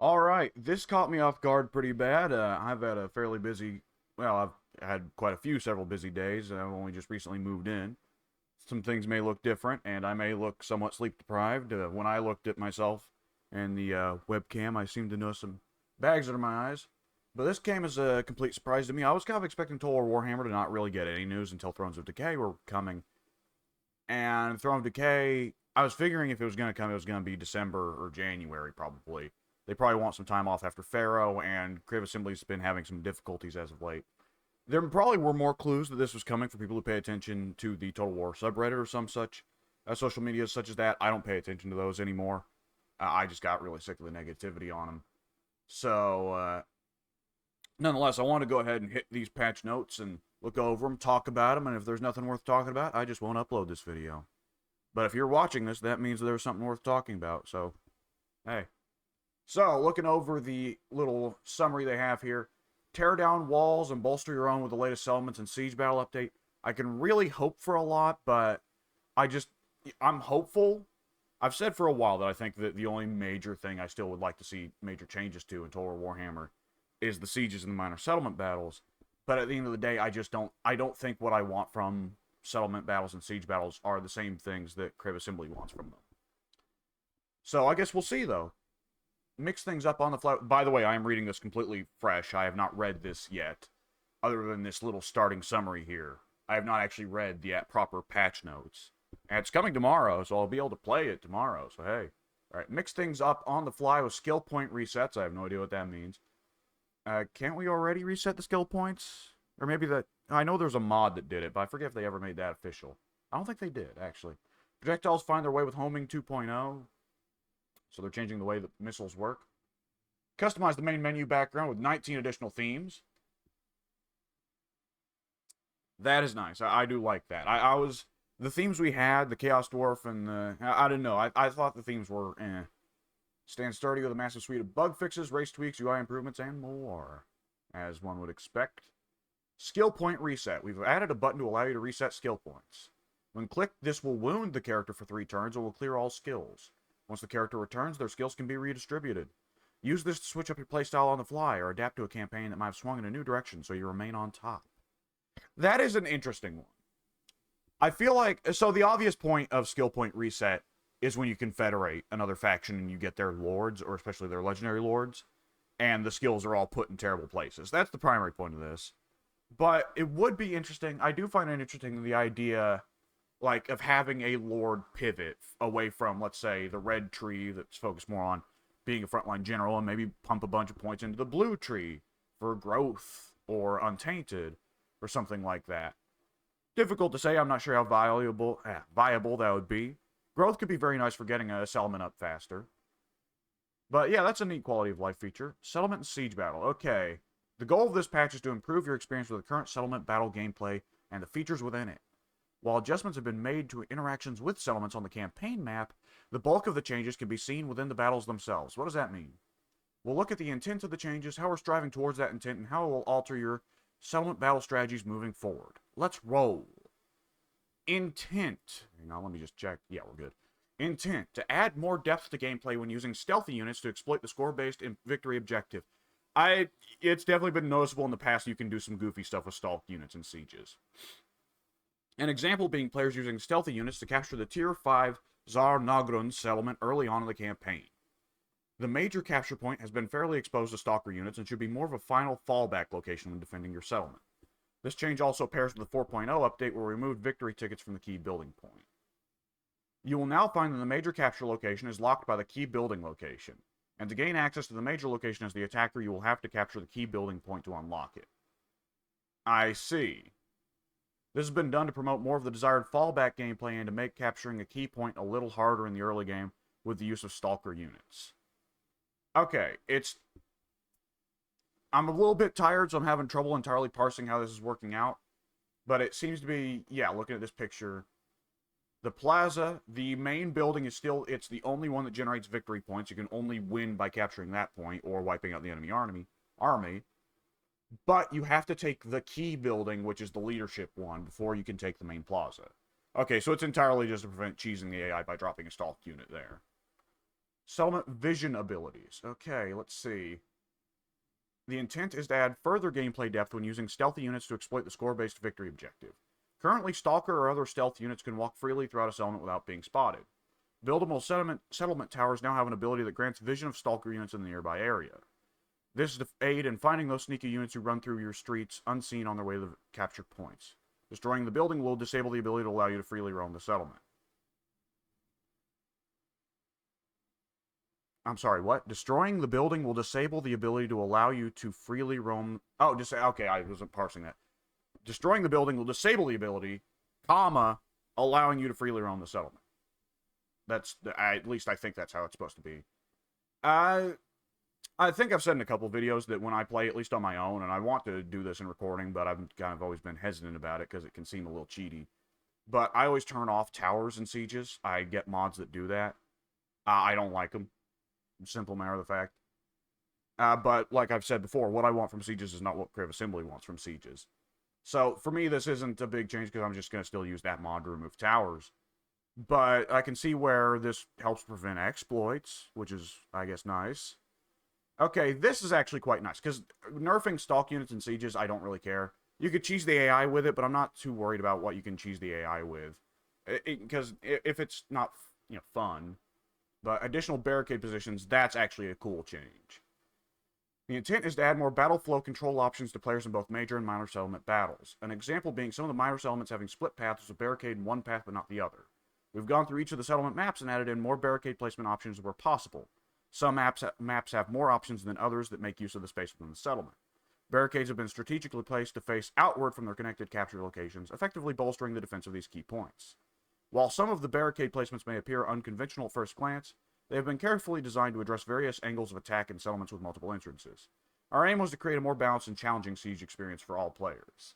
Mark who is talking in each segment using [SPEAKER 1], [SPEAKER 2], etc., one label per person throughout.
[SPEAKER 1] Alright, this caught me off guard pretty bad. I've had a fairly busy, well, I've had quite a few several busy days. I've only just recently moved in. Some things may look different, and I may look somewhat sleep deprived. When I looked at myself in the webcam, I seemed to notice some bags under my eyes. But this came as a complete surprise to me. I was kind of expecting Total War Warhammer to not really get any news until Thrones of Decay were coming. And Throne of Decay, I was figuring if it was going to come, it was going to be December or January, probably. They probably want some time off after Pharaoh, and Crib Assembly's been having some difficulties as of late. There probably were more clues that this was coming for people who pay attention to the Total War subreddit or some such social media such as that. I don't pay attention to those anymore. I just got really sick of the negativity on them. So, nonetheless, I want to go ahead and hit these patch notes and look over them, talk about them, and if there's nothing worth talking about, I just won't upload this video. But if you're watching this, that means there's something worth talking about. So, hey. So, looking over the little summary they have here, tear down walls and bolster your own with the latest settlements and siege battle update. I can really hope for a lot, but I'm hopeful. I've said for a while that I think that the only major thing I still would like to see major changes to in Total War Warhammer is the sieges and the minor settlement battles. But at the end of the day, I don't think what I want from settlement battles and siege battles are the same things that Crib Assembly wants from them. So I guess we'll see though. Mix things up on the fly. By the way, I am reading this completely fresh. I have not read this yet, other than this little starting summary here. I have not actually read the proper patch notes. And it's coming tomorrow, so I'll be able to play it tomorrow. So hey. Alright, mix things up on the fly with skill point resets. I have no idea what that means. Can't we already reset the skill points? Or maybe that... I know there's a mod that did it, but I forget if they ever made that official. I don't think they did, actually. Projectiles find their way with homing 2.0. So they're changing the way that missiles work. Customize the main menu background with 19 additional themes. That is nice. I do like that. I was... The themes we had, the Chaos Dwarf and the... I didn't know. I thought the themes were Stand sturdy with a massive suite of bug fixes, race tweaks, UI improvements, and more. As one would expect. Skill point reset. We've added a button to allow you to reset skill points. When clicked, this will wound the character for 3 turns or will clear all skills. Once the character returns, their skills can be redistributed. Use this to switch up your playstyle on the fly or adapt to a campaign that might have swung in a new direction so you remain on top. That is an interesting one. I feel like, so the obvious point of skill point reset is when you confederate another faction and you get their lords, or especially their legendary lords, and the skills are all put in terrible places. That's the primary point of this. But it would be interesting. I do find it interesting the idea, like, of having a lord pivot away from, let's say, the red tree that's focused more on being a frontline general, and maybe pump a bunch of points into the blue tree for growth or untainted or something like that. Difficult to say. I'm not sure how viable that would be. Growth could be very nice for getting a settlement up faster. But yeah, that's a neat quality of life feature. Settlement and siege battle. Okay. The goal of this patch is to improve your experience with the current settlement battle gameplay and the features within it. While adjustments have been made to interactions with settlements on the campaign map, the bulk of the changes can be seen within the battles themselves. What does that mean? We'll look at the intent of the changes, how we're striving towards that intent, and how it will alter your settlement battle strategies moving forward. Let's roll. Intent. Hang on, let me just check. Yeah, we're good. Intent. To add more depth to gameplay when using stealthy units to exploit the score-based victory objective. It's definitely been noticeable in the past you can do some goofy stuff with stalked units and sieges. An example being players using stealthy units to capture the Tier 5 Tsar Nogrun settlement early on in the campaign. The major capture point has been fairly exposed to stalker units and should be more of a final fallback location when defending your settlement. This change also pairs with the 4.0 update where we removed victory tickets from the key building point. You will now find that the major capture location is locked by the key building location, and to gain access to the major location as the attacker, you will have to capture the key building point to unlock it. I see. This has been done to promote more of the desired fallback gameplay and to make capturing a key point a little harder in the early game with the use of stalker units. Okay, I'm a little bit tired, so I'm having trouble entirely parsing how this is working out. But it seems to be, yeah, looking at this picture, the plaza, the main building is still, it's the only one that generates victory points. You can only win by capturing that point or wiping out the enemy army. But you have to take the key building, which is the leadership one, before you can take the main plaza. Okay, so it's entirely just to prevent cheesing the AI by dropping a stalked unit there. Settlement vision abilities. Okay, let's see. The intent is to add further gameplay depth when using stealthy units to exploit the score-based victory objective. Currently, Stalker or other stealth units can walk freely throughout a settlement without being spotted. Buildable settlement towers now have an ability that grants vision of Stalker units in the nearby area. This is to aid in finding those sneaky units who run through your streets unseen on their way to the captured points. Destroying the building will disable the ability to allow you to freely roam the settlement. I'm sorry, what? Destroying the building will disable the ability to allow you to freely roam... Oh, just okay, I wasn't parsing that. Destroying the building will disable the ability, comma, allowing you to freely roam the settlement. That's, at least I think that's how it's supposed to be. I think I've said in a couple videos that when I play, at least on my own, and I want to do this in recording, but I've kind of always been hesitant about it because it can seem a little cheaty. But I always turn off towers and sieges. I get mods that do that. I don't like them. Simple matter of the fact. But like I've said before, what I want from sieges is not what Crave Assembly wants from sieges. So for me, this isn't a big change because I'm just going to still use that mod to remove towers. But I can see where this helps prevent exploits, which is, I guess, nice. Okay, this is actually quite nice, because nerfing stalk units and sieges, I don't really care. You could cheese the AI with it, but I'm not too worried about what you can cheese the AI with. Because if it's not, fun. But additional barricade positions, that's actually a cool change. The intent is to add more battle flow control options to players in both major and minor settlement battles. An example being some of the minor settlements having split paths with barricade in one path but not the other. We've gone through each of the settlement maps and added in more barricade placement options where possible. Some maps have more options than others that make use of the space within the settlement. Barricades have been strategically placed to face outward from their connected capture locations, effectively bolstering the defense of these key points. While some of the barricade placements may appear unconventional at first glance, they have been carefully designed to address various angles of attack in settlements with multiple entrances. Our aim was to create a more balanced and challenging siege experience for all players.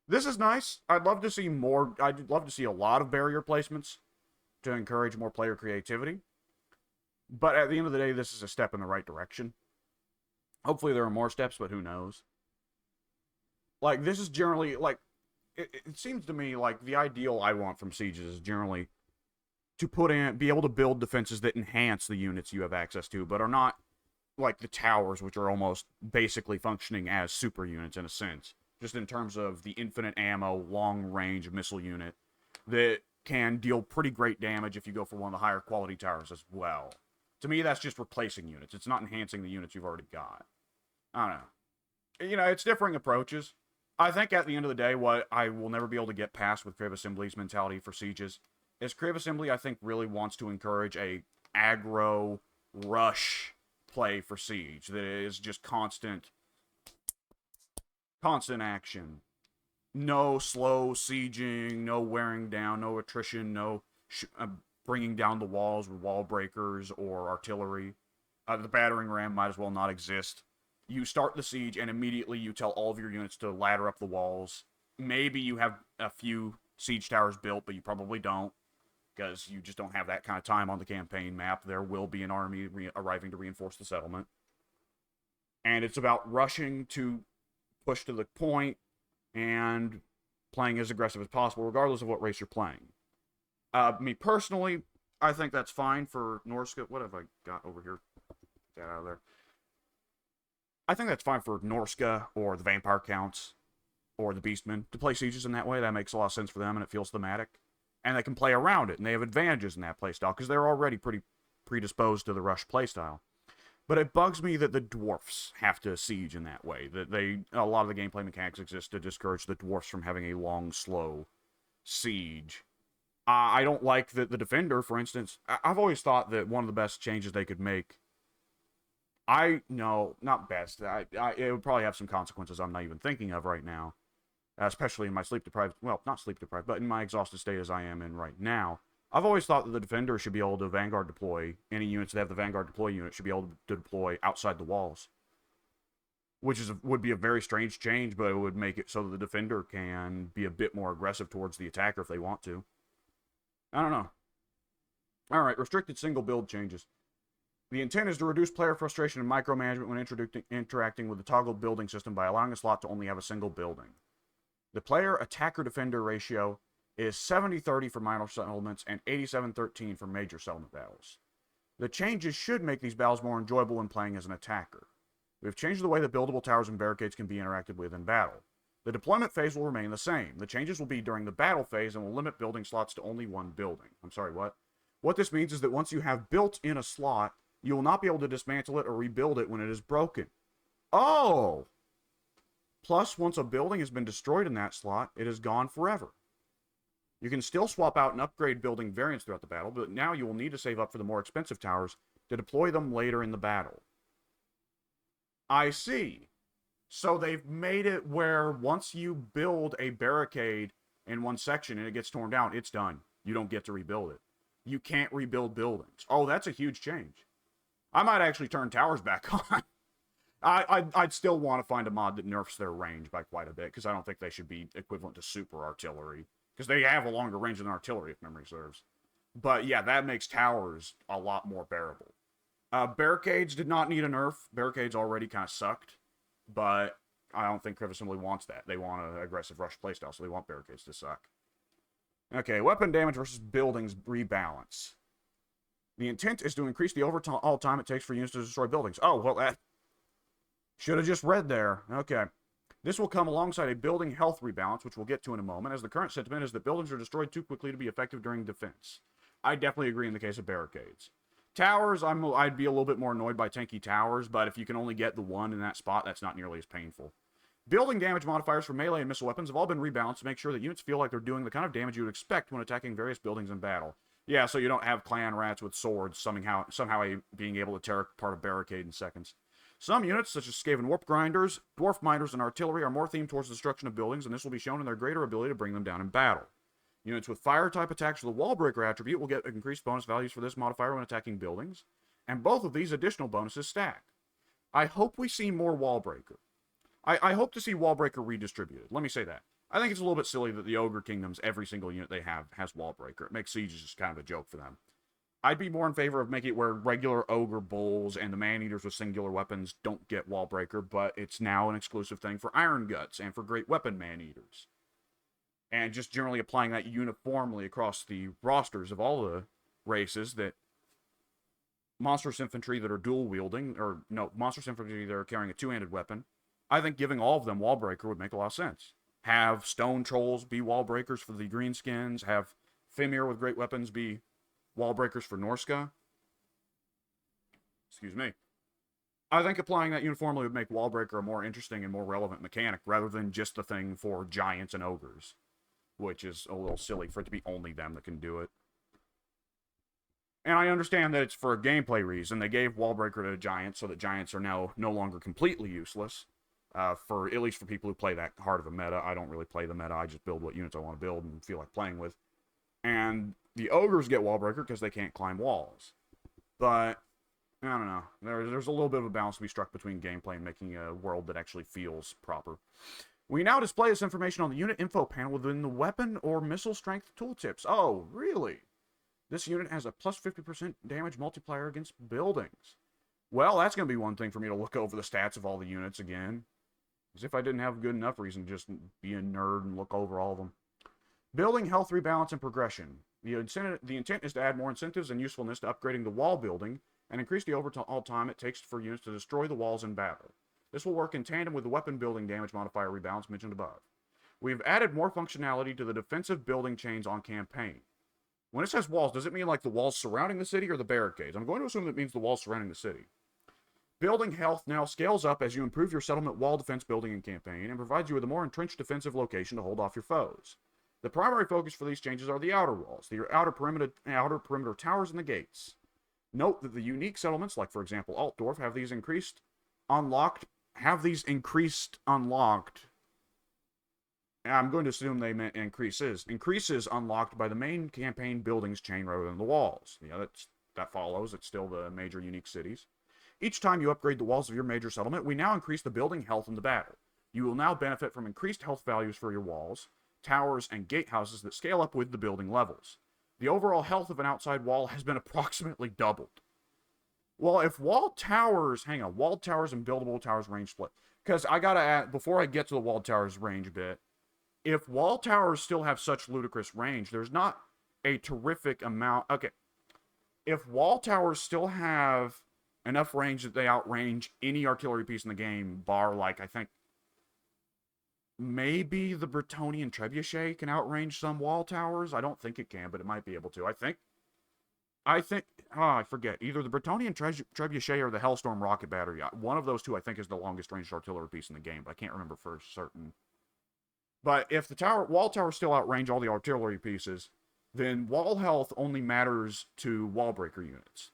[SPEAKER 1] This is nice. I'd love to see a lot of barrier placements to encourage more player creativity. But at the end of the day, this is a step in the right direction. Hopefully there are more steps, but who knows? Like, this is generally, like, it seems to me like the ideal I want from sieges is generally to be able to build defenses that enhance the units you have access to, but are not like the towers, which are almost basically functioning as super units in a sense. Just in terms of the infinite ammo, long-range missile unit that can deal pretty great damage if you go for one of the higher quality towers as well. To me, that's just replacing units. It's not enhancing the units you've already got. I don't know. It's differing approaches. I think at the end of the day, what I will never be able to get past with Crave Assembly's mentality for sieges is Crave Assembly, I think, really wants to encourage a aggro rush play for siege that is just constant action. No slow sieging, no wearing down, no attrition, no bringing down the walls with wall breakers or artillery. The battering ram might as well not exist. You start the siege and immediately you tell all of your units to ladder up the walls. Maybe you have a few siege towers built, but you probably don't, because you just don't have that kind of time on the campaign map. There will be an army arriving to reinforce the settlement. And it's about rushing to push to the point and playing as aggressive as possible, regardless of what race you're playing. Me personally, I think that's fine for Norska. What have I got over here? Get out of there. I think that's fine for Norska or the Vampire Counts or the Beastmen to play sieges in that way. That makes a lot of sense for them, and it feels thematic. And they can play around it, and they have advantages in that playstyle, because they're already pretty predisposed to the rush playstyle. But it bugs me that the dwarfs have to siege in that way. That a lot of the gameplay mechanics exist to discourage the dwarfs from having a long, slow siege. I don't like that the defender, for instance. I've always thought that one of the best changes they could make. No, not best. It would probably have some consequences I'm not even thinking of right now. Especially in my not sleep deprived, but in my exhausted state as I am in right now. I've always thought that the defender should be able to Vanguard deploy. Any units that have the Vanguard deploy unit should be able to deploy outside the walls. Which would be a very strange change, but it would make it so that the defender can be a bit more aggressive towards the attacker if they want to. I don't know. Alright, restricted single build changes. The intent is to reduce player frustration and micromanagement when interacting with the toggled building system by allowing a slot to only have a single building. The player attacker-defender ratio is 70-30 for minor settlements and 87-13 for major settlement battles. The changes should make these battles more enjoyable when playing as an attacker. We've changed the way that buildable towers and barricades can be interacted with in battle. The deployment phase will remain the same. The changes will be during the battle phase and will limit building slots to only one building. I'm sorry, what? What this means is that once you have built in a slot, you will not be able to dismantle it or rebuild it when it is broken. Oh! Plus, once a building has been destroyed in that slot, it is gone forever. You can still swap out and upgrade building variants throughout the battle, but now you will need to save up for the more expensive towers to deploy them later in the battle. I see. So they've made it where once you build a barricade in one section and it gets torn down, it's done. You don't get to rebuild it. You can't rebuild buildings. Oh, that's a huge change. I might actually turn towers back on. I'd still want to find a mod that nerfs their range by quite a bit, because I don't think they should be equivalent to super artillery. Because they have a longer range than artillery, if memory serves. But yeah, that makes towers a lot more bearable. Barricades did not need a nerf. Barricades already kind of sucked. But I don't think Kriv Assembly wants that. They want an aggressive rush playstyle, so they want barricades to suck. Okay, weapon damage versus buildings rebalance. The intent is to increase the overall time it takes for units to destroy buildings. Oh, well, that should have just read there. Okay. This will come alongside a building health rebalance, which we'll get to in a moment, as the current sentiment is that buildings are destroyed too quickly to be effective during defense. I definitely agree in the case of barricades. Towers, I'd be a little bit more annoyed by tanky towers, but if you can only get the one in that spot, that's not nearly as painful. Building damage modifiers for melee and missile weapons have all been rebalanced to make sure that units feel like they're doing the kind of damage you would expect when attacking various buildings in battle. Yeah, so you don't have clan rats with swords somehow being able to tear apart a barricade in seconds. Some units, such as Skaven Warp Grinders, Dwarf Miners, and Artillery, are more themed towards the destruction of buildings, and this will be shown in their greater ability to bring them down in battle. Units with Fire-type attacks with the Wallbreaker attribute will get increased bonus values for this modifier when attacking buildings, and both of these additional bonuses stack. I hope we see more Wallbreaker. I hope to see Wallbreaker redistributed. Let me say that. I think it's a little bit silly that the Ogre Kingdoms, every single unit they have, has Wallbreaker. It makes sieges just kind of a joke for them. I'd be more in favor of making it where regular Ogre Bulls and the Man-Eaters with singular weapons don't get Wallbreaker, but it's now an exclusive thing for Iron Guts and for Great Weapon Man-Eaters. And just generally applying that uniformly across the rosters of all the races, that Monstrous Infantry that are dual-wielding, or no, Monstrous Infantry that are carrying a two-handed weapon, I think giving all of them Wallbreaker would make a lot of sense. Have Stone Trolls be Wallbreakers for the Greenskins, have Fimir with great weapons be Wallbreakers for Norska. Excuse me. I think applying that uniformly would make Wallbreaker a more interesting and more relevant mechanic, rather than just the thing for giants and ogres, which is a little silly for it to be only them that can do it. And I understand that it's for a gameplay reason. They gave Wallbreaker to giants so that giants are now no longer completely useless. For at least for people who play that hard of a meta. I don't really play the meta. I just build what units I want to build and feel like playing with. And the ogres get Wallbreaker because they can't climb walls. But I don't know. There's a little bit of a balance to be struck between gameplay and making a world that actually feels proper. We now display this information on the unit info panel within the weapon or missile strength tooltips. Oh, really? This unit has a plus 50% damage multiplier against buildings. Well, that's going to be one thing for me to look over the stats of all the units again. As if I didn't have good enough reason to just be a nerd and look over all of them. Building health rebalance and progression. The intent is to add more incentives and usefulness to upgrading the wall building and increase the overall time it takes for units to destroy the walls in battle. This will work in tandem with the weapon building damage modifier rebalance mentioned above. We've added more functionality to the defensive building chains on campaign. When it says walls, does it mean like the walls surrounding the city or the barricades? I'm going to assume that means the walls surrounding the city. Building health now scales up as you improve your settlement wall defense building in campaign and provides you with a more entrenched defensive location to hold off your foes. The primary focus for these changes are the outer walls, the outer perimeter towers, and the gates. Note that the unique settlements, like for example Altdorf, have these increased unlocked. I'm going to assume they meant increases. Increases unlocked by the main campaign buildings chain rather than the walls. Yeah, that follows. It's still the major unique cities. Each time you upgrade the walls of your major settlement, we now increase the building health in the battle. You will now benefit from increased health values for your walls, towers, and gatehouses that scale up with the building levels. The overall health of an outside wall has been approximately doubled. Well, if walled towers and buildable towers range split, because I gotta add, before I get to the walled towers range bit, if walled towers still have such ludicrous range, there's not a terrific amount. Okay, if wall towers still have enough range that they outrange any artillery piece in the game, bar like I think maybe the Bretonnian trebuchet can outrange some wall towers. I don't think it can, but it might be able to. I think, oh, I forget. Either the Bretonnian trebuchet or the Hellstorm rocket battery. One of those two, I think, is the longest ranged artillery piece in the game, but I can't remember for certain. But if the wall towers still outrange all the artillery pieces, then wall health only matters to wall breaker units.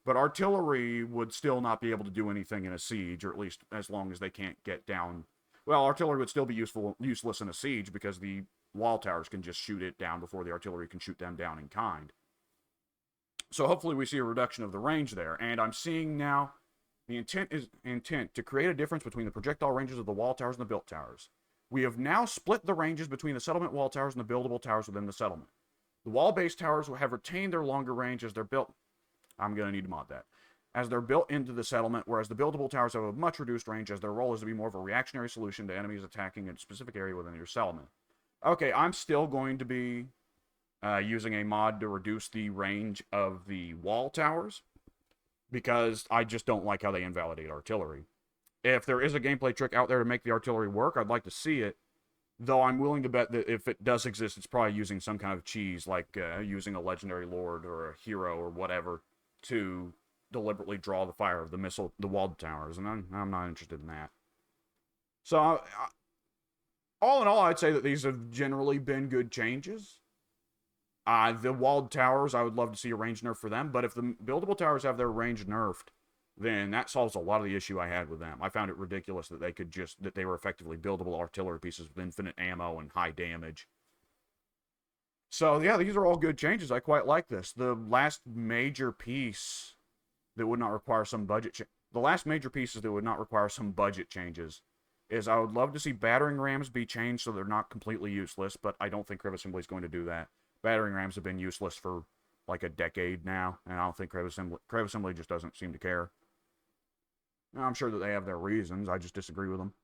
[SPEAKER 1] But artillery would still not be able to do anything in a siege, or at least as long as they can't get down. Well, artillery would still be useless in a siege because the wall towers can just shoot it down before the artillery can shoot them down in kind. So hopefully we see a reduction of the range there. And I'm seeing now the intent to create a difference between the projectile ranges of the wall towers and the built towers. We have now split the ranges between the settlement wall towers and the buildable towers within the settlement. The wall-based towers will have retained their longer range as they're built. I'm going to need to mod that. As they're built into the settlement, whereas the buildable towers have a much reduced range as their role is to be more of a reactionary solution to enemies attacking a specific area within your settlement. Okay, I'm still going to be using a mod to reduce the range of the wall towers because I just don't like how they invalidate artillery. If there is a gameplay trick out there to make the artillery work, I'd like to see it. Though I'm willing to bet that if it does exist, it's probably using some kind of cheese, like using a legendary lord or a hero or whatever to deliberately draw the fire of the walled towers, and I'm not interested in that. So, all in all, I'd say that these have generally been good changes. The walled towers, I would love to see a range nerf for them, but if the buildable towers have their range nerfed, then that solves a lot of the issue I had with them. I found it ridiculous that they were effectively buildable artillery pieces with infinite ammo and high damage. So yeah, these are all good changes. I quite like this. The last major piece that would not require some budget the last major pieces that would not require some budget changes is I would love to see battering rams be changed so they're not completely useless, but I don't think Crib Assembly is going to do that. Battering rams have been useless for like a decade now, and I don't think Crib Assembly just doesn't seem to care. I'm sure that they have their reasons. I just disagree with them.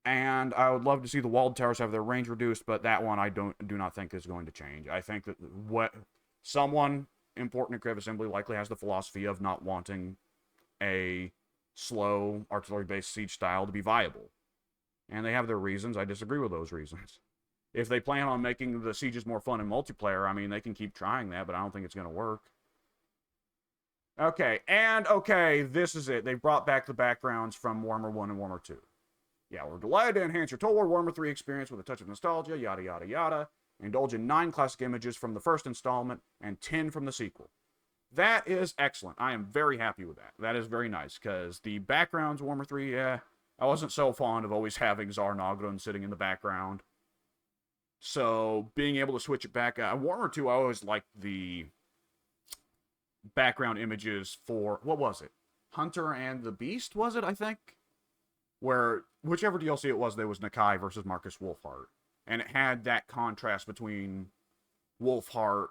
[SPEAKER 1] And I would love to see the walled towers have their range reduced, but that one I do not think is going to change. I think that someone important at Crib Assembly likely has the philosophy of not wanting a slow artillery-based siege style to be viable. And they have their reasons. I disagree with those reasons. If they plan on making the sieges more fun in multiplayer, I mean, they can keep trying that, but I don't think it's going to work. Okay, this is it. They brought back the backgrounds from Warhammer 1 and Warhammer 2. Yeah, we're delighted to enhance your Total War Warhammer 3 experience with a touch of nostalgia, yada yada yada. Indulge in 9 classic images from the first installment and 10 from the sequel. That is excellent. I am very happy with that. That is very nice, because the backgrounds Warhammer 3, I wasn't so fond of always having Tsar Nogron sitting in the background. So, being able to switch it back, Warhammer 2, I always liked the background images for, what was it? Hunter and the Beast, was it, I think? Where, whichever DLC it was, there was Nakai versus Marcus Wolfheart. And it had that contrast between Wolfheart,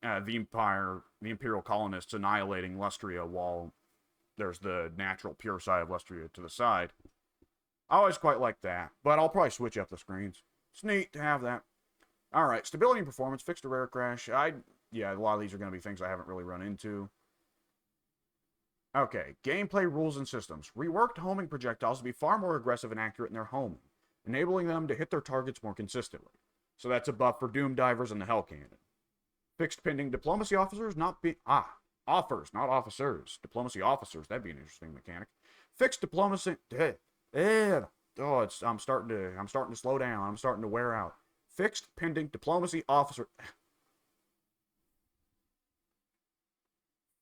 [SPEAKER 1] the Imperial colonists annihilating Lustria, while there's the natural pure side of Lustria to the side. I always quite like that, but I'll probably switch up the screens. It's neat to have that. Alright, stability and performance, fixed a rare crash. Yeah, a lot of these are going to be things I haven't really run into. Okay, gameplay rules and systems. Reworked homing projectiles to be far more aggressive and accurate in their homing, enabling them to hit their targets more consistently. So that's a buff for Doom Divers and the Hell Cannon. Fixed pending diplomacy officers offers, not officers. Diplomacy officers, that'd be an interesting mechanic. Fixed diplomacy I'm starting to slow down. I'm starting to wear out. Fixed pending diplomacy officer.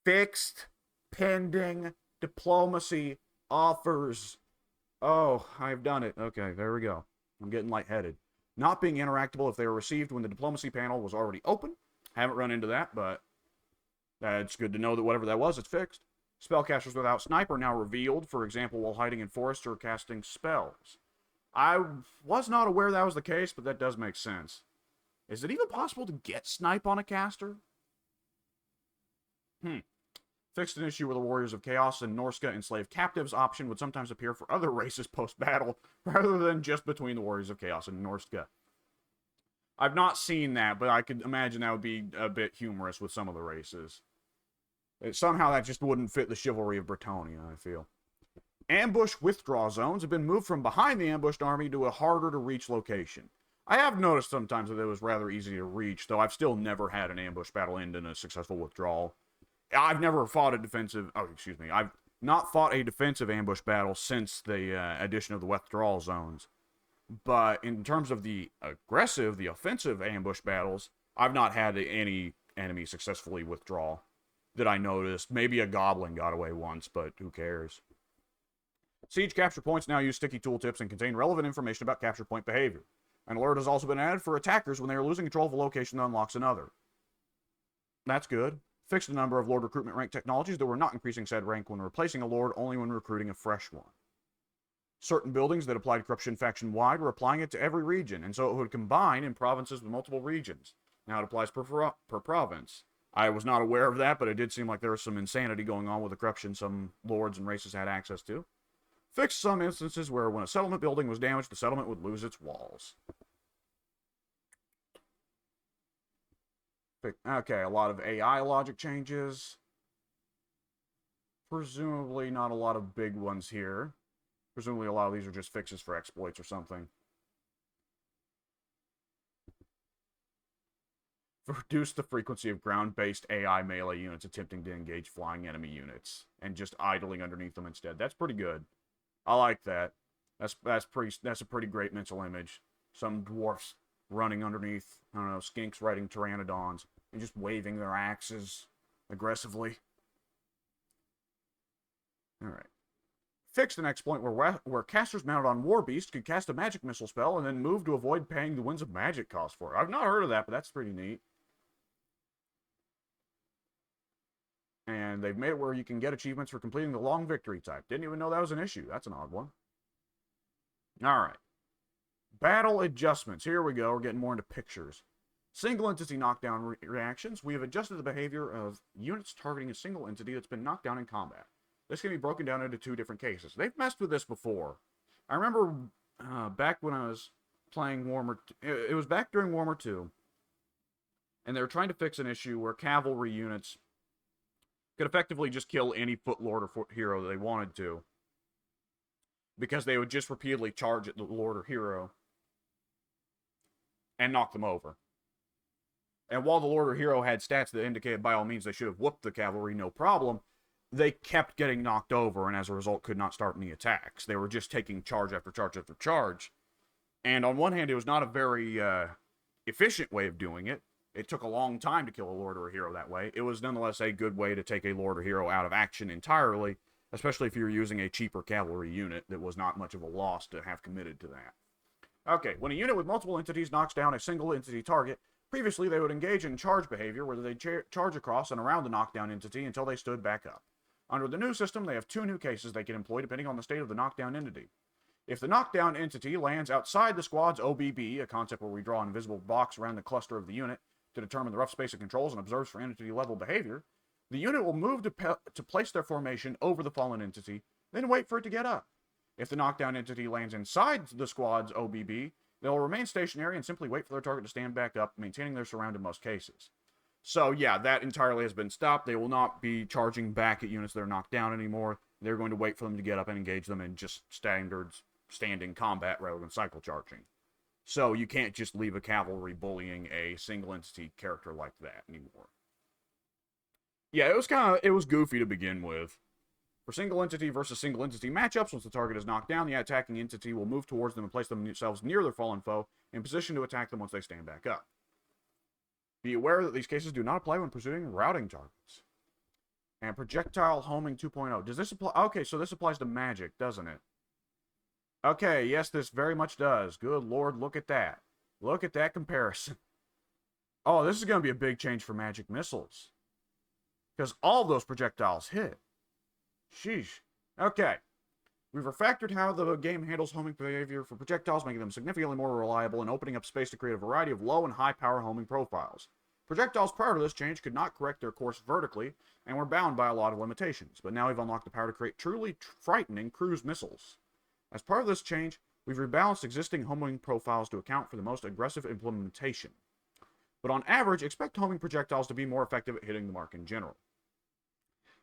[SPEAKER 1] Fixed pending diplomacy offers. Oh, I've done it. Okay, there we go. I'm getting lightheaded. Not being interactable if they were received when the diplomacy panel was already open. Haven't run into that, but it's good to know that whatever that was, it's fixed. Spellcasters without sniper now revealed, for example, while hiding in forests or casting spells. I was not aware that was the case, but that does make sense. Is it even possible to get snipe on a caster? Fixed an issue where the Warriors of Chaos and Norska enslaved captives option would sometimes appear for other races post-battle, rather than just between the Warriors of Chaos and Norska. I've not seen that, but I could imagine that would be a bit humorous with some of the races. Somehow that just wouldn't fit the chivalry of Bretonnia, I feel. Ambush withdrawal zones have been moved from behind the ambushed army to a harder to reach location. I have noticed sometimes that it was rather easy to reach, though I've still never had an ambush battle end in a successful withdrawal. I've never fought a defensive, I've not fought a defensive ambush battle since the addition of the withdrawal zones. But in terms of the aggressive, the offensive ambush battles, I've not had any enemy successfully withdraw that I noticed. Maybe a goblin got away once, but who cares? Siege capture points now use sticky tooltips and contain relevant information about capture point behavior. An alert has also been added for attackers when they are losing control of a location that unlocks another. That's good. Fixed a number of Lord recruitment rank technologies that were not increasing said rank when replacing a Lord, only when recruiting a fresh one. Certain buildings that applied corruption faction-wide were applying it to every region, and so it would combine in provinces with multiple regions. Now it applies per province. I was not aware of that, but it did seem like there was some insanity going on with the corruption some lords and races had access to. Fixed some instances where when a settlement building was damaged, the settlement would lose its walls. Okay, a lot of AI logic changes. Presumably not a lot of big ones here. Presumably a lot of these are just fixes for exploits or something. Reduce the frequency of ground-based AI melee units attempting to engage flying enemy units and just idling underneath them instead. That's pretty good. I like that. That's a pretty great mental image. Some dwarfs running underneath, I don't know, skinks riding pteranodons and just waving their axes aggressively. Alright. Fixed an exploit where casters mounted on War Beast could cast a magic missile spell and then move to avoid paying the Winds of Magic cost for it. I've not heard of that, but that's pretty neat. And they've made it where you can get achievements for completing the long victory type. Didn't even know that was an issue. That's an odd one. Alright. Battle adjustments. Here we go. We're getting more into pictures. Single entity knockdown reactions. We have adjusted the behavior of units targeting a single entity that's been knocked down in combat. This can be broken down into two different cases. They've messed with this before. I remember back when I was playing Warhammer... It was back during Warhammer 2. And they were trying to fix an issue where cavalry units could effectively just kill any foot lord or foot hero they wanted to. Because they would just repeatedly charge at the lord or hero and knock them over. And while the lord or hero had stats that indicated by all means they should have whooped the cavalry, no problem, they kept getting knocked over and as a result could not start any attacks. They were just taking charge after charge after charge. And on one hand, it was not a very efficient way of doing it. It took a long time to kill a lord or a hero that way. It was nonetheless a good way to take a lord or hero out of action entirely, especially if you were using a cheaper cavalry unit that was not much of a loss to have committed to that. Okay, when a unit with multiple entities knocks down a single entity target, previously they would engage in charge behavior where they charge across and around the knockdown entity until they stood back up. Under the new system, they have two new cases they can employ depending on the state of the knockdown entity. If the knockdown entity lands outside the squad's OBB, a concept where we draw an invisible box around the cluster of the unit to determine the rough space it controls and observes for entity-level behavior, the unit will move to place their formation over the fallen entity, then wait for it to get up. If the knockdown entity lands inside the squad's OBB, they'll remain stationary and simply wait for their target to stand back up, maintaining their surround in most cases. So yeah, that entirely has been stopped. They will not be charging back at units that are knocked down anymore. They're going to wait for them to get up and engage them in just standing combat rather than cycle charging. So you can't just leave a cavalry bullying a single entity character like that anymore. Yeah, it was goofy to begin with. For single entity versus single entity matchups, once the target is knocked down, the attacking entity will move towards them and place themselves near their fallen foe in position to attack them once they stand back up. Be aware that these cases do not apply when pursuing routing targets. And projectile homing 2.0. Does this apply? Okay, so this applies to magic, doesn't it? Okay, yes, this very much does. Good lord, look at that. Look at that comparison. Oh, this is going to be a big change for magic missiles. Because all those projectiles hit. Sheesh. Okay. We've refactored how the game handles homing behavior for projectiles, making them significantly more reliable and opening up space to create a variety of low and high power homing profiles. Projectiles prior to this change could not correct their course vertically and were bound by a lot of limitations, but now we've unlocked the power to create truly frightening cruise missiles. As part of this change, we've rebalanced existing homing profiles to account for the most aggressive implementation. But on average, expect homing projectiles to be more effective at hitting the mark in general.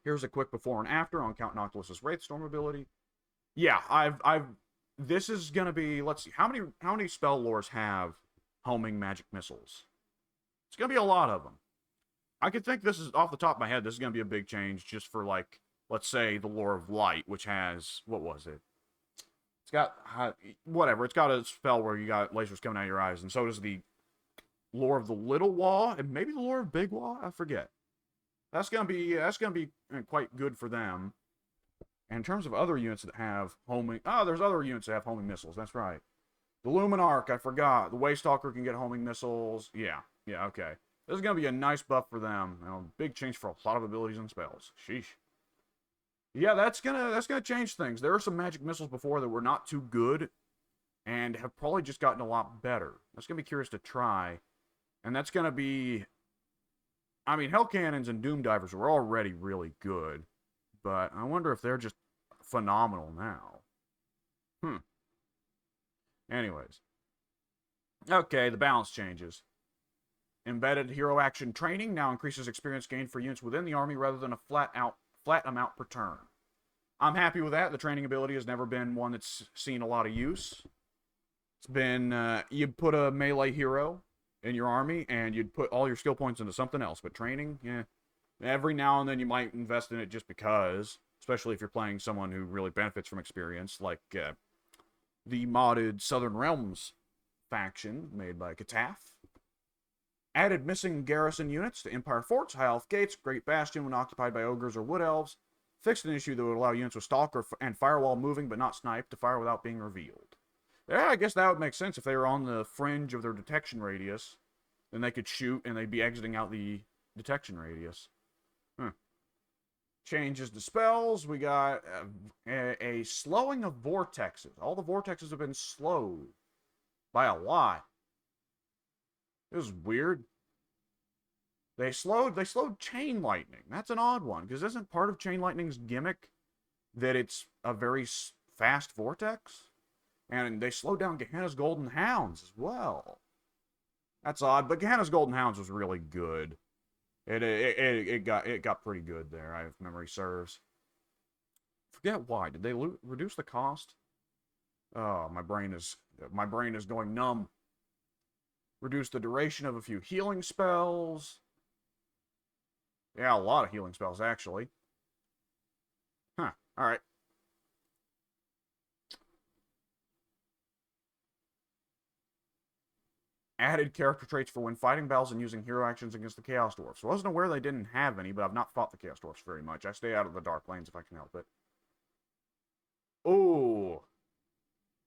[SPEAKER 1] Here's a quick before and after on Count Noctilus's Wraithstorm ability. Yeah, this is gonna be, let's see, how many spell lores have homing magic missiles? It's gonna be a lot of them. I could think this is, off the top of my head, this is gonna be a big change just for, like, let's say the Lore of Light, which has, what was it? It's got, whatever, it's got a spell where you got lasers coming out of your eyes, and so does the Lore of the Little Wah, and maybe the Lore of Big Wah, I forget. That's gonna be quite good for them. And in terms of other units that have homing, there's other units that have homing missiles, that's right. The Luminarch, I forgot. The Waystalker can get homing missiles. Yeah, okay. This is going to be a nice buff for them. You know, big change for a lot of abilities and spells. Sheesh. Yeah, that's gonna change things. There are some magic missiles before that were not too good and have probably just gotten a lot better. That's gonna be curious to try. And that's gonna be, I mean, Hell Cannons and Doom Divers were already really good, but I wonder if they're just phenomenal now. Anyways. Okay, the balance changes. Embedded hero action training now increases experience gained for units within the army rather than a flat amount per turn. I'm happy with that. The training ability has never been one that's seen a lot of use. It's been, you put a melee hero in your army, and you'd put all your skill points into something else. But training, yeah. Every now and then you might invest in it just because, especially if you're playing someone who really benefits from experience, like the modded Southern Realms faction made by Kataf. Added missing garrison units to Empire Forts, High Elf Gates, Great Bastion when occupied by ogres or wood elves. Fixed an issue that would allow units with Stalk and Firewall moving but not sniped to fire without being revealed. Yeah, I guess that would make sense if they were on the fringe of their detection radius. Then they could shoot and they'd be exiting out the detection radius. Changes to spells. We got a slowing of vortexes. All the vortexes have been slowed by a lot. This is weird. They slowed Chain Lightning. That's an odd one, because isn't part of Chain Lightning's gimmick that it's a very fast vortex? And they slowed down Gehenna's Golden Hounds as well. That's odd, but Gehenna's Golden Hounds was really good. It got pretty good there, if memory serves. Forget why. Did they reduce the cost? Oh, my brain is going numb. Reduce the duration of a few healing spells. Yeah, a lot of healing spells, actually. Alright. Added character traits for when fighting battles and using hero actions against the Chaos Dwarfs. I wasn't aware they didn't have any, but I've not fought the Chaos Dwarfs very much. I stay out of the Dark Lanes if I can help it. Ooh.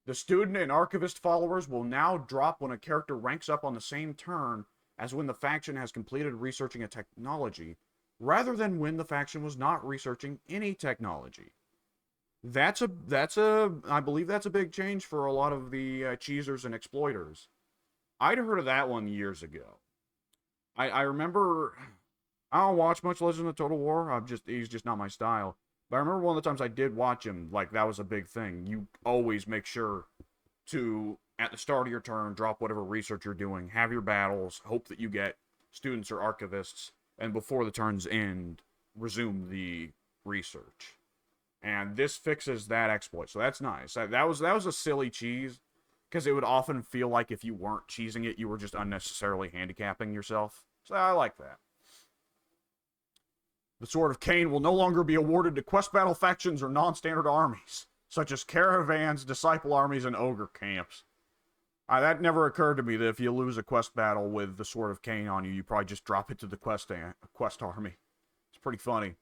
[SPEAKER 1] The student and archivist followers will now drop when a character ranks up on the same turn as when the faction has completed researching a technology, rather than when the faction was not researching any technology. I believe that's a big change for a lot of the cheesers and exploiters. I'd heard of that one years ago. I remember, I don't watch much Legend of Total War. He's just not my style. But I remember one of the times I did watch him, like, that was a big thing. You always make sure to, at the start of your turn, drop whatever research you're doing, have your battles, hope that you get students or archivists, and before the turns end, resume the research. And this fixes that exploit, so that's nice. That was a silly cheese, because it would often feel like if you weren't cheesing it, you were just unnecessarily handicapping yourself. So I like that. The Sword of Cain will no longer be awarded to quest battle factions or non-standard armies, such as caravans, disciple armies, and ogre camps. That never occurred to me that if you lose a quest battle with the Sword of Cain on you, you probably just drop it to the quest army. It's pretty funny.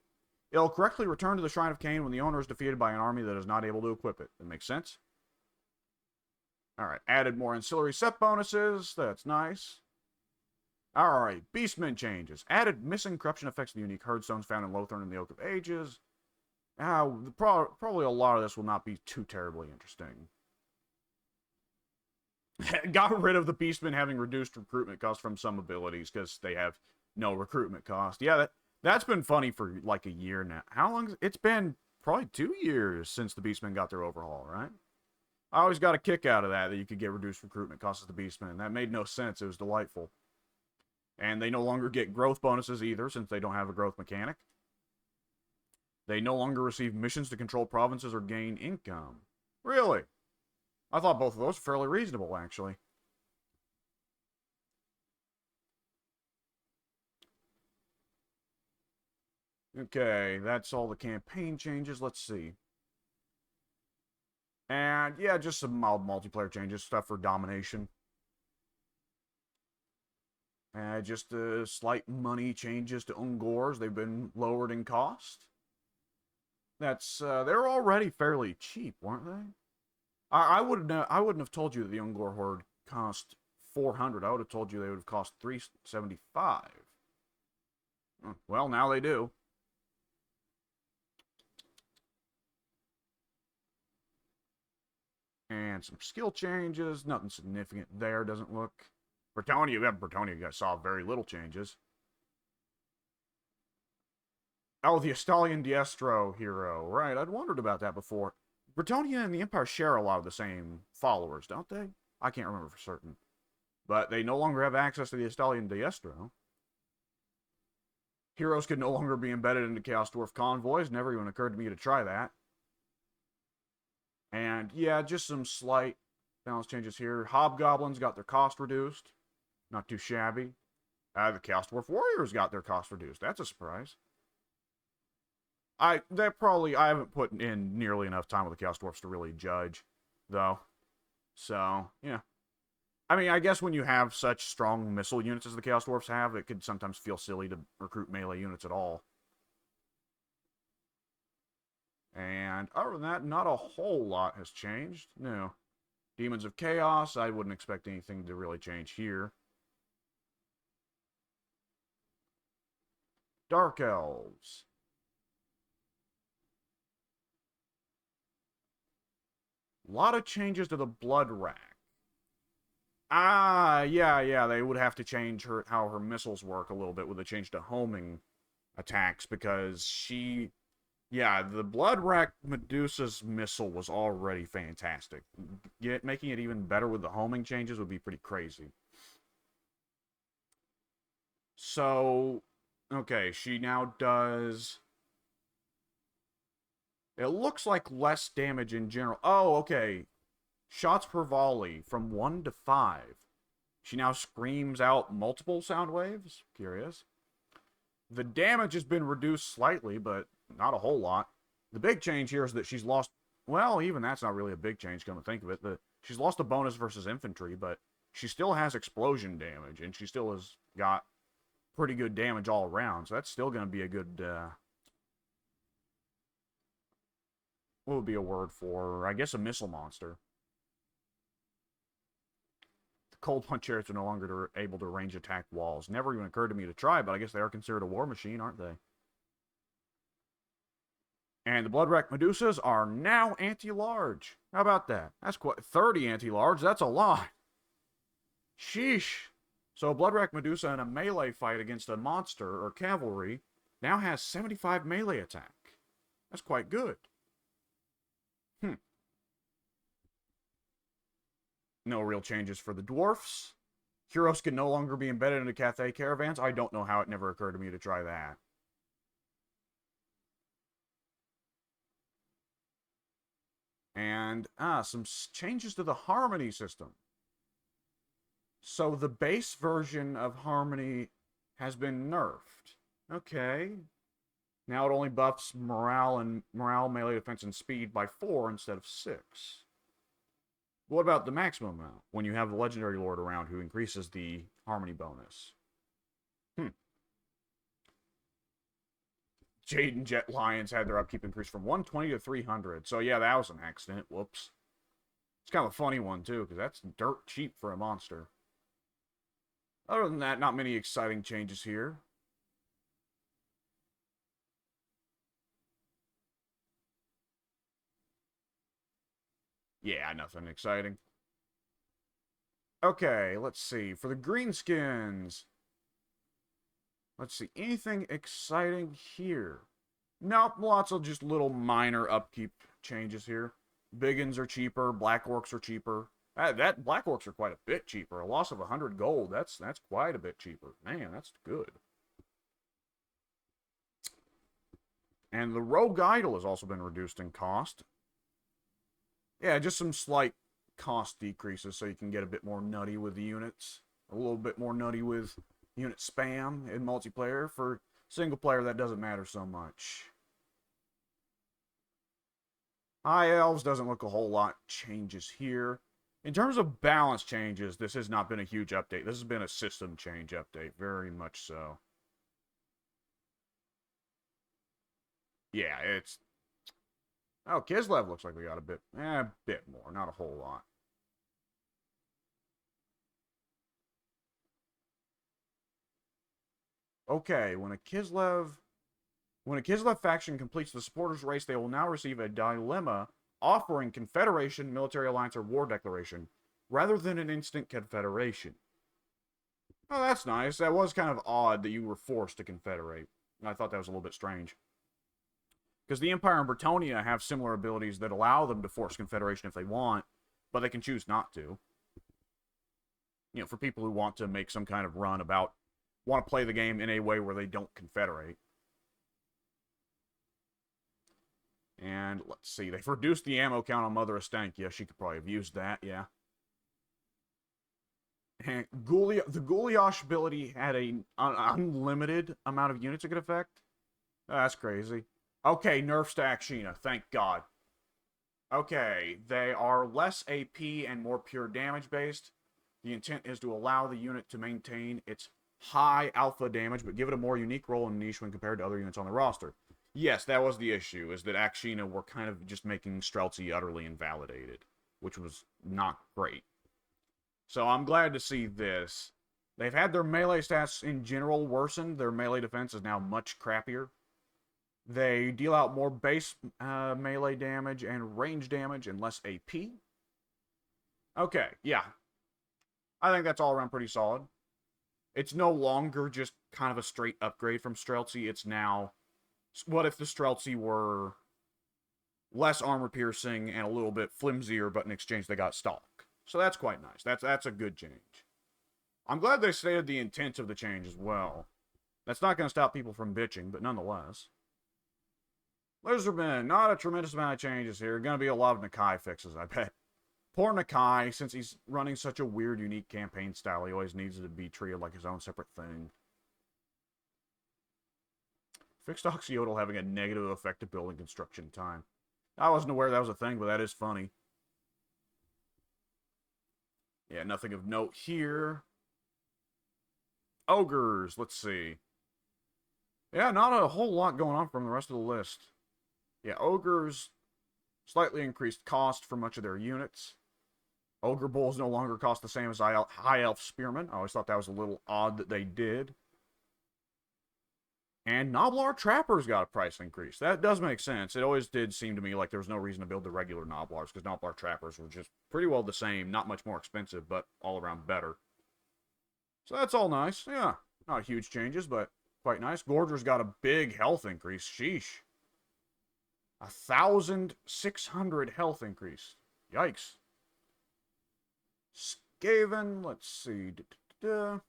[SPEAKER 1] It'll correctly return to the Shrine of Cain when the owner is defeated by an army that is not able to equip it. That makes sense? Alright, added more ancillary set bonuses. That's nice. Alright, Beastmen changes. Added missing corruption effects of the unique herdstones found in Lothern and the Oak of Ages. Probably a lot of this will not be too terribly interesting. Got rid of the Beastmen having reduced recruitment costs from some abilities because they have no recruitment cost. Yeah, that's been funny for like a year now. How long? It's been probably 2 years since the Beastmen got their overhaul, right? I always got a kick out of that you could get reduced recruitment costs as the Beastmen. That made no sense. It was delightful. And they no longer get growth bonuses either, since they don't have a growth mechanic. They no longer receive missions to control provinces or gain income. Really? I thought both of those were fairly reasonable, actually. Okay, that's all the campaign changes. Let's see. And yeah, just some mild multiplayer changes, stuff for domination. Just slight money changes to Ungors. They've been lowered in cost. That's they're already fairly cheap, weren't they? I wouldn't have told you that the Ungor Horde cost 400. I would have told you they would have cost 375. Well, now they do. And some skill changes. Nothing significant there, doesn't look. Bretonnia saw very little changes. Oh, the Estalian Diestro hero. Right, I'd wondered about that before. Bretonnia and the Empire share a lot of the same followers, don't they? I can't remember for certain. But they no longer have access to the Estalian Diestro. Heroes could no longer be embedded into Chaos Dwarf convoys. Never even occurred to me to try that. And yeah, just some slight balance changes here. Hobgoblins got their cost reduced. Not too shabby. The Chaos Dwarf Warriors got their cost reduced. That's a surprise. I haven't put in nearly enough time with the Chaos Dwarfs to really judge, though. So, yeah. I mean, I guess when you have such strong missile units as the Chaos Dwarfs have, it could sometimes feel silly to recruit melee units at all. And other than that, not a whole lot has changed. No. Demons of Chaos, I wouldn't expect anything to really change here. Dark Elves. A lot of changes to the Blood Rack. Yeah, they would have to change how her missiles work a little bit with a change to homing attacks, because the Blood Rack Medusa's missile was already fantastic. Making it even better with the homing changes would be pretty crazy. So, okay, she now does... It looks like less damage in general. Oh, okay. Shots per volley from 1 to 5. She now screams out multiple sound waves. Curious. The damage has been reduced slightly, but not a whole lot. The big change here is that she's lost... Well, even that's not really a big change, come to think of it. She's lost a bonus versus infantry, but she still has explosion damage, and she still has got pretty good damage all around. So that's still going to be a good... what would be a word for... I guess a missile monster. The Cold Punch chariots are no longer able to range attack walls. Never even occurred to me to try, but I guess they are considered a war machine, aren't they? And the Blood Rack Medusas are now anti-large. How about that? That's quite 30 anti-large. That's a lot. Sheesh. So a Blood Rack Medusa in a melee fight against a monster or cavalry now has 75 melee attack. That's quite good. No real changes for the dwarfs. Heroes can no longer be embedded into Cathay caravans. I don't know how it never occurred to me to try that. And, some changes to the Harmony system. So the base version of Harmony has been nerfed. Okay. Now it only buffs morale, melee defense, and speed by 4 instead of 6. What about the maximum amount, when you have the Legendary Lord around who increases the Harmony bonus? Jade and Jet Lions had their upkeep increased from 120 to 300. So yeah, that was an accident. Whoops. It's kind of a funny one, too, because that's dirt cheap for a monster. Other than that, not many exciting changes here. Yeah, nothing exciting. Okay, let's see. For the greenskins, let's see. Anything exciting here? Nope, lots of just little minor upkeep changes here. Biggins are cheaper. Black Orcs are cheaper. That Black Orcs are quite a bit cheaper. A loss of 100 gold. That's quite a bit cheaper. Man, that's good. And the Rogue Idol has also been reduced in cost. Yeah, just some slight cost decreases so you can get a bit more nutty with the units. A little bit more nutty with unit spam in multiplayer. For single player, that doesn't matter so much. High Elves doesn't look a whole lot changes here. In terms of balance changes, this has not been a huge update. This has been a system change update, very much so. Yeah, it's... Oh, Kislev looks like we got a bit more, not a whole lot. Okay, when a Kislev faction completes the supporters race, they will now receive a dilemma offering Confederation, Military Alliance, or War Declaration, rather than an instant Confederation. Oh, that's nice. That was kind of odd that you were forced to Confederate. I thought that was a little bit strange. Because the Empire and Bretonnia have similar abilities that allow them to force Confederation if they want, but they can choose not to. You know, for people who want to make some kind of run about, want to play the game in a way where they don't Confederate. And let's see, they've reduced the ammo count on Mother of Stank. Yeah, she could probably have used that, yeah. And the Guliosh ability had an unlimited amount of units it could affect. That's crazy. Okay, nerfs to Akshina, thank God. Okay, they are less AP and more pure damage based. The intent is to allow the unit to maintain its high alpha damage, but give it a more unique role and niche when compared to other units on the roster. Yes, that was the issue, is that Akshina were kind of just making Streltsy utterly invalidated, which was not great. So I'm glad to see this. They've had their melee stats in general worsened. Their melee defense is now much crappier. They deal out more base melee damage and range damage and less AP. Okay, yeah. I think that's all around pretty solid. It's no longer just kind of a straight upgrade from Streltsy. It's now... What if the Streltsy were less armor piercing and a little bit flimsier, but in exchange they got Stalk? So that's quite nice. That's a good change. I'm glad they stated the intent of the change as well. That's not going to stop people from bitching, but nonetheless. Lizardman, not a tremendous amount of changes here. Going to be a lot of Nakai fixes, I bet. Poor Nakai, since he's running such a weird, unique campaign style, he always needs to be treated like his own separate thing. Fixed Oxyodal having a negative effect to building construction time. I wasn't aware that was a thing, but that is funny. Yeah, nothing of note here. Ogres, let's see. Yeah, not a whole lot going on from the rest of the list. Yeah, Ogres, slightly increased cost for much of their units. Ogre Bulls no longer cost the same as High Elf Spearmen. I always thought that was a little odd that they did. And Noblar Trappers got a price increase. That does make sense. It always did seem to me like there was no reason to build the regular Noblars, because Noblar Trappers were just pretty well the same. Not much more expensive, but all around better. So that's all nice. Yeah, not huge changes, but quite nice. Gorger's got a big health increase. Sheesh. 1,600 health increase. Yikes. Skaven, let's see. A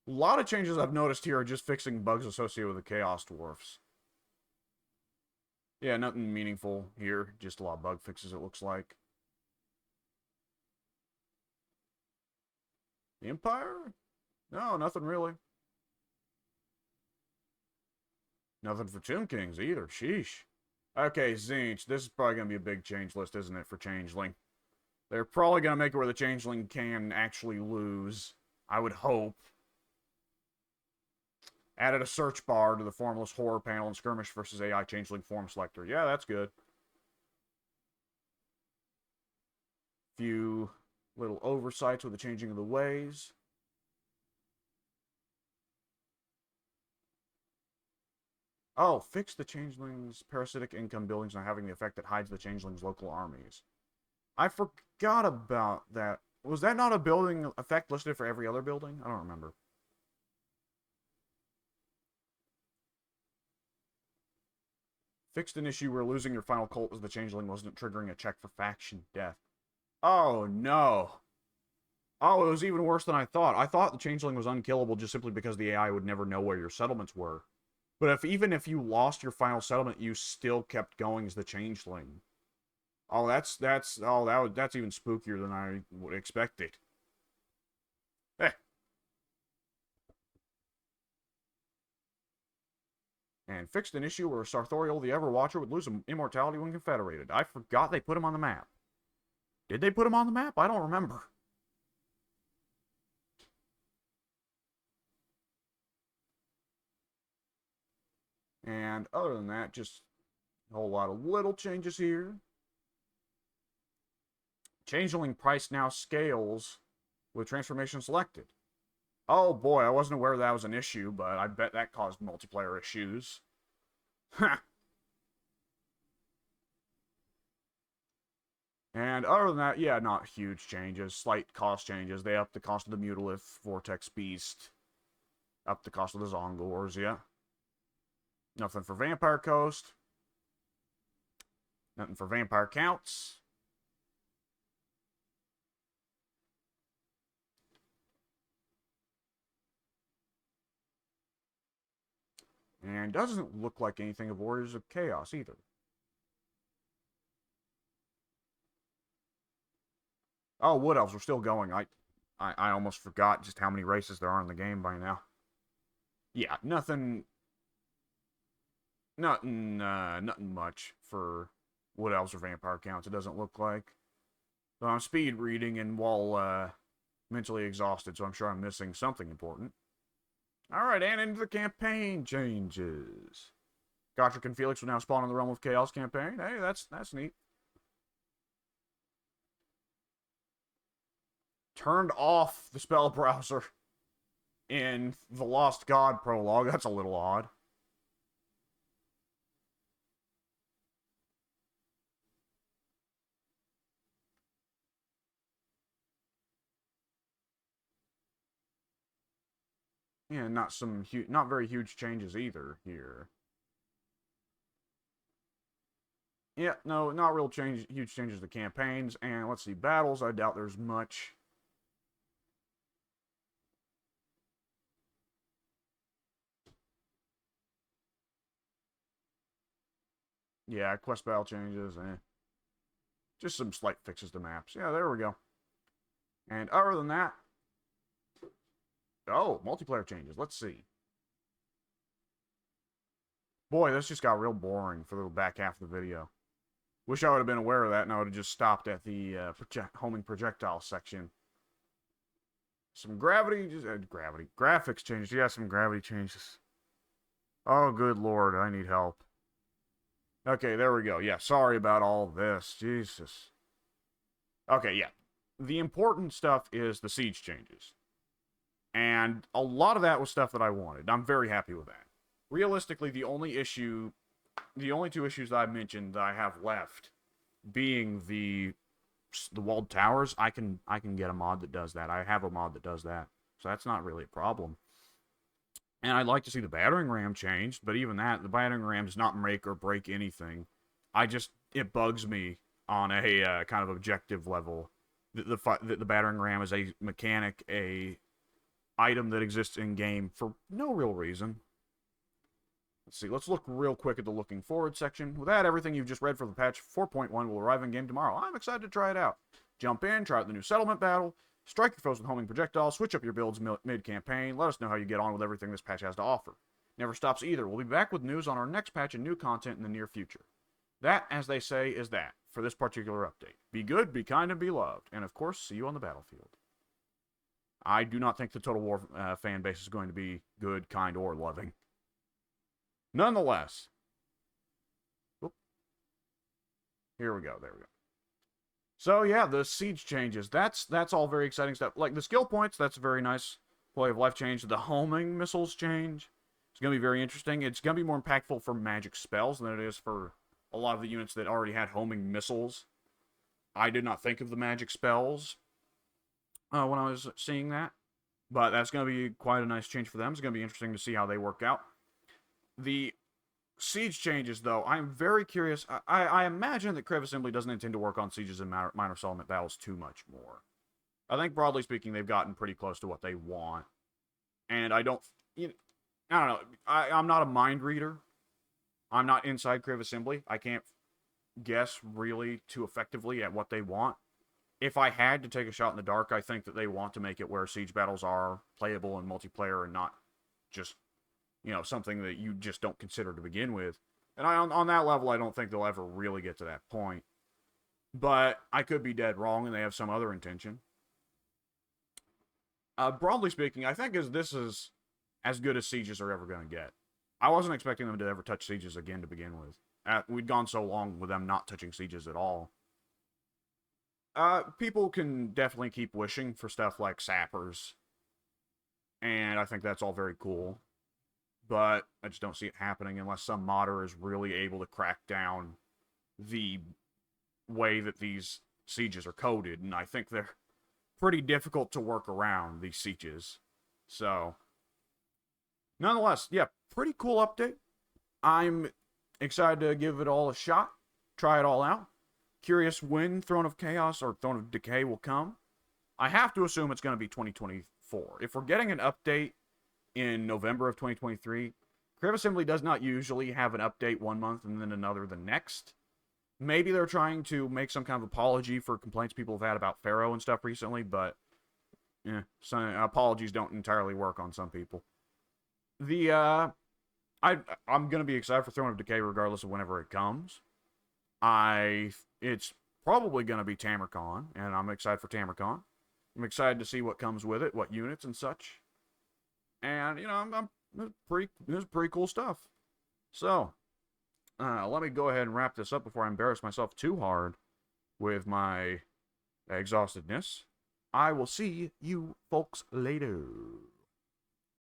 [SPEAKER 1] lot of changes I've noticed here are just fixing bugs associated with the Chaos Dwarfs. Yeah, nothing meaningful here. Just a lot of bug fixes, it looks like. The Empire? No, nothing really. Nothing for Tomb Kings either. Sheesh. Okay, Zinch. This is probably going to be a big change list, isn't it, for Changeling? They're probably going to make it where the Changeling can actually lose. I would hope. Added a search bar to the Formless Horror panel and Skirmish versus AI Changeling Form Selector. Yeah, that's good. Few little oversights with the changing of the ways. Oh, fix the Changeling's parasitic income buildings not having the effect that hides the Changeling's local armies. I forgot about that. Was that not a building effect listed for every other building? I don't remember. Fixed an issue where losing your final cult as the Changeling wasn't triggering a check for faction death. Oh, no. Oh, it was even worse than I thought. I thought the Changeling was unkillable just simply because the AI would never know where your settlements were. But even if you lost your final settlement, you still kept going as the changeling. Oh, that's even spookier than I would expect it. Eh. And fixed an issue where Sartorial the Everwatcher would lose immortality when confederated. I forgot they put him on the map. Did they put him on the map? I don't remember. And other than that, just a whole lot of little changes here. Changeling price now scales with transformation selected. Oh boy, I wasn't aware that was an issue, but I bet that caused multiplayer issues. And other than that, yeah, not huge changes. Slight cost changes. They upped the cost of the Mutalith, Vortex Beast. Upped the cost of the Zongors, yeah. Nothing for Vampire Coast. Nothing for Vampire Counts. And doesn't look like anything of Warriors of Chaos either. Oh, Wood Elves are still going. I almost forgot just how many races there are in the game by now. Yeah, nothing much for Wood Elves or Vampire Counts, it doesn't look like. But I'm speed reading and while mentally exhausted, so I'm sure I'm missing something important. Alright, and into the campaign changes. Gotrek and Felix will now spawn in the Realm of Chaos campaign. Hey, that's neat. Turned off the spell browser in the Lost God prologue. That's a little odd. Yeah, not very huge changes either here. Yeah, no, not real huge changes to campaigns. And let's see, battles, I doubt there's much. Yeah, quest battle changes, just some slight fixes to maps. Yeah, there we go. And other than that, oh, multiplayer changes. Let's see. Boy, this just got real boring for the back half of the video. Wish I would have been aware of that, and I would have just stopped at the homing projectile section. Some graphics changes. Yeah, some gravity changes. Oh, good lord, I need help. Okay, there we go. Yeah, sorry about all this. Jesus. Okay, yeah. The important stuff is the siege changes. And a lot of that was stuff that I wanted. I'm very happy with that. Realistically, the only two issues that I mentioned that I have left being the walled towers. I can get a mod that does that. I have a mod that does that. So that's not really a problem. And I'd like to see the battering ram changed, but even that, the battering ram does not make or break anything. It bugs me on a kind of objective level. The battering ram is a mechanic, a item that exists in game for no real reason. Let's see, let's look real quick at the looking forward section. With that, everything you've just read for the patch 4.1 will arrive in game tomorrow. I'm excited to try it out. Jump in, try out the new settlement battle, strike your foes with homing projectiles, switch up your builds mid-campaign, let us know how you get on with everything this patch has to offer. Never stops either. We'll be back with news on our next patch and new content in the near future. That, as they say, is that for this particular update. Be good, be kind, and be loved. And of course, see you on the battlefield. I do not think the Total War fan base is going to be good, kind, or loving. Nonetheless, here we go. There we go. So yeah, the siege changes. That's all very exciting stuff. Like the skill points, that's a very nice quality of life change. The homing missiles change. It's gonna be very interesting. It's gonna be more impactful for magic spells than it is for a lot of the units that already had homing missiles. I did not think of the magic spells when I was seeing that, but that's gonna be quite a nice change for them. It's gonna be interesting to see how they work out. The siege changes, though, I'm very curious. I imagine that Crev Assembly doesn't intend to work on sieges and minor settlement battles too much more. I think, broadly speaking, they've gotten pretty close to what they want. And I don't... I don't know. I'm not a mind reader. I'm not inside Crib Assembly. I can't guess really too effectively at what they want. If I had to take a shot in the dark, I think that they want to make it where siege battles are playable in multiplayer and not just, something that you just don't consider to begin with. And on that level, I don't think they'll ever really get to that point. But I could be dead wrong, and they have some other intention. Broadly speaking, I think this is as good as sieges are ever going to get. I wasn't expecting them to ever touch sieges again to begin with. We'd gone so long with them not touching sieges at all. People can definitely keep wishing for stuff like sappers, and I think that's all very cool. But I just don't see it happening unless some modder is really able to crack down the way that these sieges are coded, and I think they're pretty difficult to work around, these sieges. So, nonetheless, yeah, pretty cool update. I'm excited to give it all a shot, try it all out. Curious when Throne of Chaos or Throne of Decay will come. I have to assume it's going to be 2024. If we're getting an update in November of 2023, Crib Assembly does not usually have an update one month and then another the next. Maybe they're trying to make some kind of apology for complaints people have had about Pharaoh and stuff recently, but some apologies don't entirely work on some people. I'm gonna be excited for Throne of Decay regardless of whenever it comes. It's probably gonna be TamurCon, and I'm excited for TamurCon. I'm excited to see what comes with it, what units and such. And this is pretty cool stuff. So, let me go ahead and wrap this up before I embarrass myself too hard with my exhaustedness. I will see you folks later.